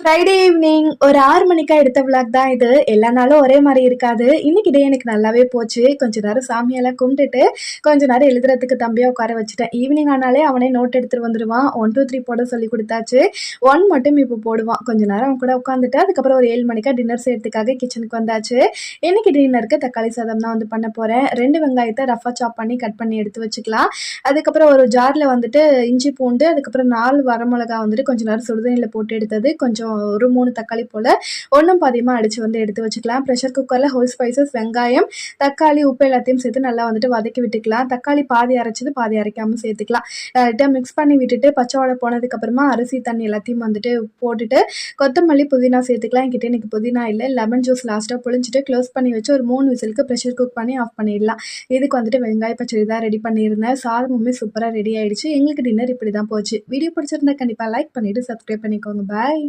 Friday evening ஒரு 6 மணிக்கா எடுத்த விளாக் தான் இது. எல்லா நாளும் ஒரே மாரி இருக்காது. இன்னைக்கு டே எனக்கு நல்லாவே போச்சு. கொஞ்ச நேரம் சாமியெல்லாம் கும்பிட்டுட்டு, கொஞ்ச நேரம் எழுதுறதுக்கு தம்பிய உட்கார வச்சுட்டேன். ஈவினிங் ஆனாலே அவனே நோட் எடுத்துட்டு வந்துருவான். 1, 2, 3 போட சொல்லி குடுத்தாச்சு. 1 மட்டும் இப்போ போடுவான். கொஞ்ச நேரம் அவன் கூட உட்காந்துட்டு, அதுக்கப்புறம் ஒரு 7 மணிக்கா டின்னர் செய்யறதுக்காக கிச்சனுக்கு வந்தாச்சு. இன்னைக்கு டின்னருக்கு தக்காளி சாதம் தான் வந்து பண்ண போறேன். 2 வெங்காயத்த ரஃப்பா சாப் பண்ணி கட் பண்ணி எடுத்து வச்சுக்கலாம். அதுக்கப்புறம் ஒரு ஜார்ல வந்துட்டு இஞ்சி, பூண்டு, அதுக்கப்புறம் 4 வரமிளகா வந்துட்டு கொஞ்ச நேரம் சுடுதண்ணில போட்டு எடுத்தது. கொஞ்சம் ஒரு 3 தக்காளி போல ஒன்றும் பாதியமாக அடித்து வந்து எடுத்து வச்சுக்கலாம். ப்ரெஷர் குக்கரில் ஹோல் ஸ்பைசஸ், வெங்காயம், தக்காளி, உப்பு எல்லாத்தையும் சேர்த்து நல்லா வந்துட்டு வதக்கி விட்டுக்கலாம். தக்காளி பாதி அரைச்சது பாதி அரைக்காமல் சேர்த்துக்கலாம். லைட்டாக மிக்ஸ் பண்ணி விட்டுட்டு பச்சை வாடை போனதுக்கப்புறமா அரிசி தண்ணி எல்லாத்தையும் வந்துட்டு போட்டுட்டு கொத்தமல்லி, புதினா சேர்த்துக்கலாம். என்கிட்ட எனக்கு புதினா இல்லை. லெமன் ஜூஸ் லாஸ்ட்டாக புளிஞ்சிட்டு க்ளோஸ் பண்ணி வச்சு ஒரு 3 விசிலுக்கு ப்ரெஷர் குக் பண்ணி ஆஃப் பண்ணிடலாம். இதுக்கு வந்துட்டு வெங்காய பச்சடி தான் ரெடி பண்ணியிருந்தேன். சாதமுமே சூப்பராக ரெடி ஆயிடுச்சு. எங்களுக்கு டின்னர் இப்படி தான் போச்சு. வீடியோ பிடிச்சிருந்தா கண்டிப்பாக லைக் பண்ணிவிட்டு சப்ஸ்கிரைப் பண்ணிக்கோங்க. பாய்.